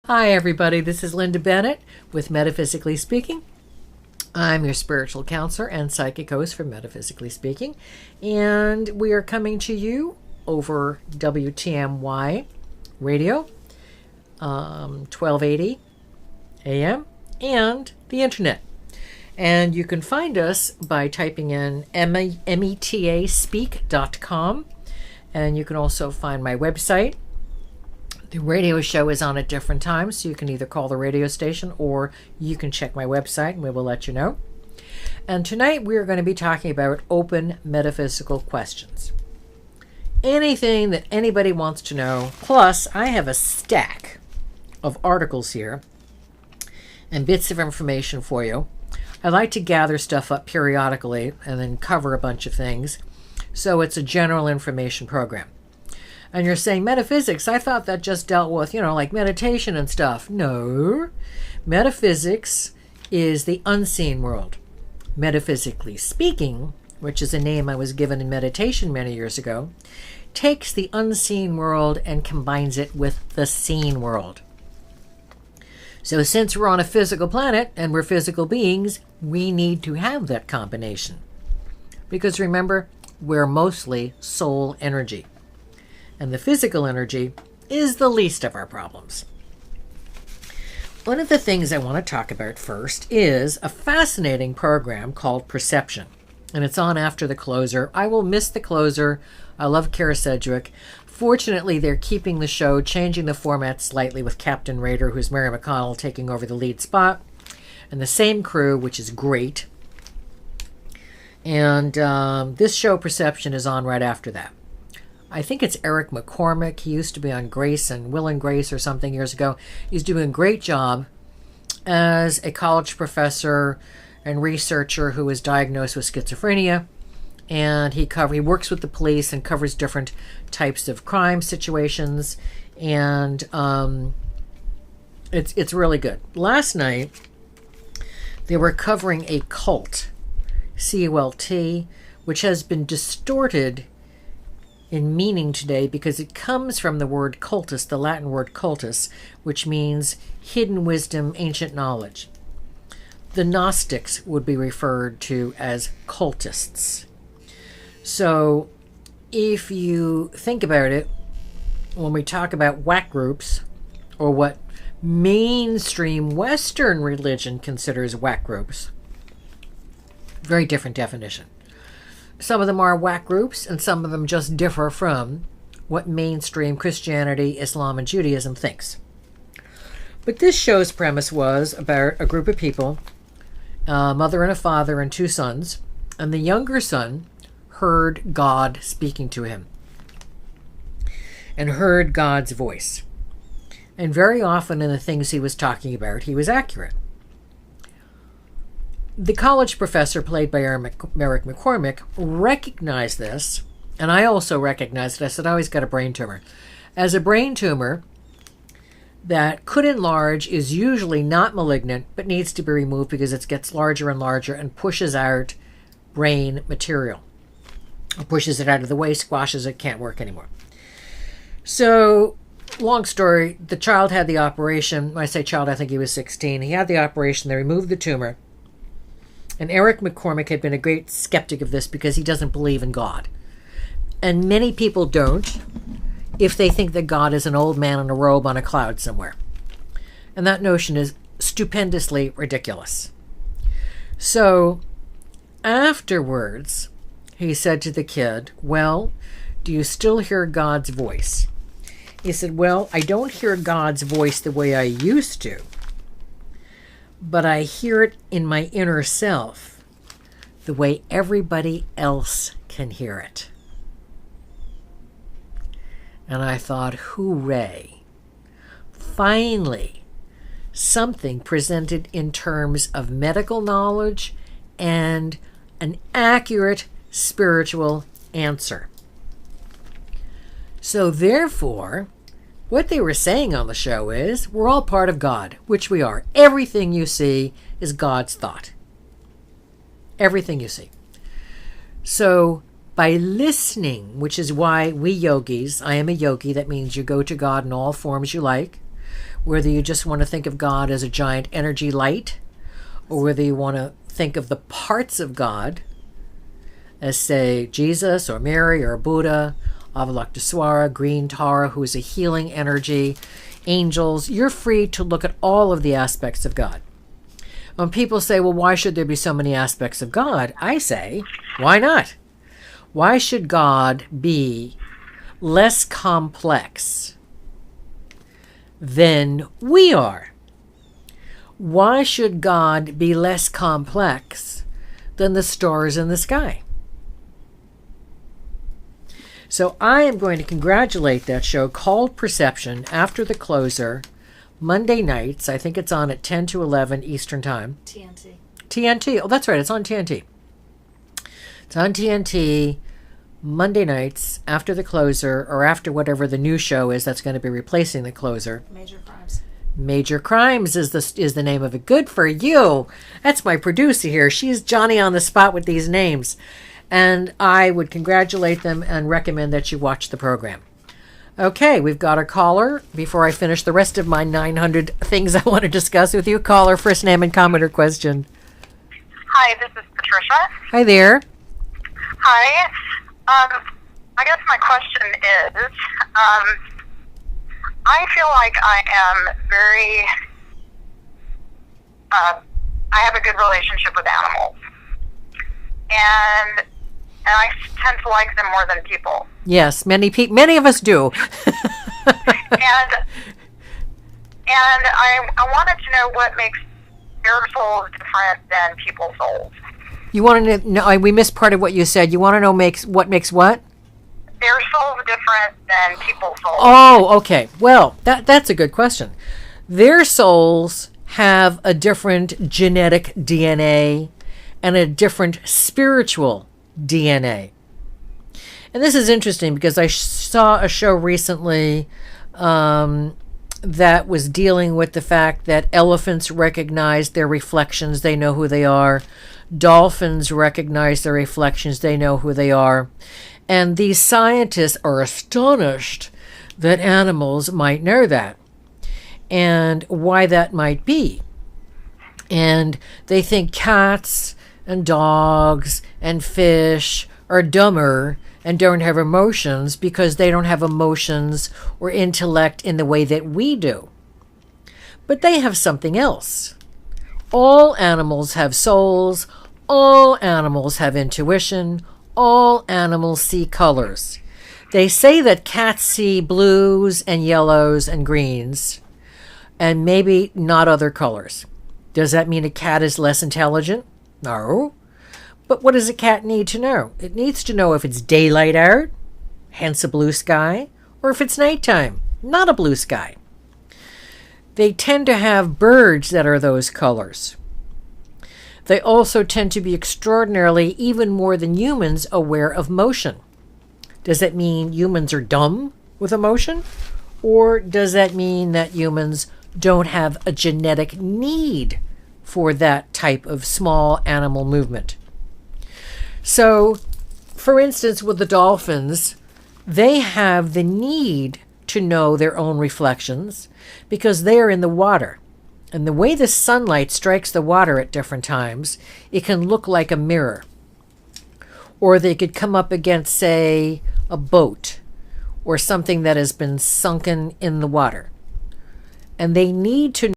Hi everybody, this is Linda Bennett with Metaphysically Speaking. I'm your spiritual counselor and psychic host for Metaphysically Speaking, and we are coming to you over WTMY radio, 1280 AM, and the internet. And you can find us by typing in metaspeak.com, and you can also find my website. The radio show is on at different times, so you can either call the radio station or you can check my website and we will let you know. And tonight we are going to be talking about open metaphysical questions. Anything that anybody wants to know. Plus, I have a stack of articles here and bits of information for you. I like to gather stuff up periodically and then cover a bunch of things. So it's a general information program. And you're saying, metaphysics, I thought that just dealt with, like meditation and stuff. No. Metaphysics is the unseen world. Metaphysically speaking, which is a name I was given in meditation many years ago, takes the unseen world and combines it with the seen world. So since we're on a physical planet and we're physical beings, we need to have that combination. Because remember, we're mostly soul energy. And the physical energy is the least of our problems. One of the things I want to talk about first is a fascinating program called Perception. And it's on after the closer. I will miss the closer. I love Kara Sedgwick. Fortunately, they're keeping the show, changing the format slightly with Captain Raider, who's Mary McConnell, taking over the lead spot. And the same crew, which is great. And this show, Perception, is on right after that. I think it's Eric McCormick. He used to be on Grace and Will and Grace or something years ago. He's doing a great job as a college professor and researcher who was diagnosed with schizophrenia. And he works with the police and covers different types of crime situations. And it's really good. Last night, they were covering a cult, C-U-L-T, which has been distorted in meaning today because it comes from the word cultus, the Latin word cultus, which means hidden wisdom, ancient knowledge. The Gnostics would be referred to as cultists. So if you think about it, when we talk about whack groups, or what mainstream Western religion considers whack groups, very different definition. Some of them are whack groups, and some of them just differ from what mainstream Christianity, Islam, and Judaism thinks. But this show's premise was about a group of people, a mother and a father and two sons, and the younger son heard God speaking to him and heard God's voice. And very often in the things he was talking about, he was accurate. The college professor, played by Eric McCormick, recognized this, and I also recognized it. I said, oh, he's got a brain tumor. As a brain tumor that could enlarge, is usually not malignant, but needs to be removed because it gets larger and larger and pushes out brain material. Or pushes it out of the way, squashes it, can't work anymore. So, long story, the child had the operation. When I say child, I think he was 16. He had the operation, they removed the tumor. And Eric McCormick had been a great skeptic of this because he doesn't believe in God. And many people don't if they think that God is an old man in a robe on a cloud somewhere. And that notion is stupendously ridiculous. So afterwards, he said to the kid, well, do you still hear God's voice? He said, well, I don't hear God's voice the way I used to. But I hear it in my inner self, the way everybody else can hear it. And I thought, hooray. Finally, something presented in terms of medical knowledge and an accurate spiritual answer. So therefore, what they were saying on the show is, we're all part of God, which we are. Everything you see is God's thought. Everything you see. So by listening, which is why we yogis, I am a yogi, that means you go to God in all forms you like. whether you just want to think of God as a giant energy light, or whether you want to think of the parts of God as, say, Jesus or Mary or Buddha, Avalokitesvara, Green Tara, who is a healing energy, angels. You're free to look at all of the aspects of God. When people say, well, why should there be so many aspects of God? I say, why not? Why should God be less complex than we are? Why should God be less complex than the stars in the sky? So I am going to congratulate that show called Perception after the closer, Monday nights. I think it's on at 10 to 11 Eastern Time. TNT. TNT. Oh, that's right. It's on TNT. It's on TNT Monday nights after the closer, or after whatever the new show is that's going to be replacing the closer. Major Crimes. Major Crimes is the name of it. Good for you. That's my producer here. She's Johnny on the spot with these names. And I would congratulate them and recommend that you watch the program. Okay, we've got a caller. Before I finish the rest of my 900 things I want to discuss with you, caller, first name and comment or question. Hi, this is Patricia. Hi there. Hi. I guess my question is, I feel like I am very, I have a good relationship with animals. And I tend to like them more than people. Yes, many of us do. and I wanted to know what makes their souls different than people's souls. You want to know? We missed part of what you said. You want to know what makes what? Their souls different than people's souls. Oh, okay. Well, that's a good question. Their souls have a different genetic DNA and a different spiritual DNA. And this is interesting because I saw a show recently that was dealing with the fact that elephants recognize their reflections, they know who they are. Dolphins recognize their reflections, they know who they are. And these scientists are astonished that animals might know that and why that might be. And they think cats and dogs and fish are dumber and don't have emotions because they don't have emotions or intellect in the way that we do. But they have something else. All animals have souls. All animals have intuition. All animals see colors. They say that cats see blues and yellows and greens and maybe not other colors. Does that mean a cat is less intelligent? No. But what does a cat need to know? It needs to know if it's daylight out, hence a blue sky, or if it's nighttime, not a blue sky. They tend to have birds that are those colors. They also tend to be extraordinarily, even more than humans, aware of motion. Does that mean humans are dumb with emotion? Or does that mean that humans don't have a genetic need for that type of small animal movement? So, for instance, with the dolphins, they have the need to know their own reflections because they are in the water. And the way the sunlight strikes the water at different times, it can look like a mirror. Or they could come up against, say, a boat or something that has been sunken in the water. And they need to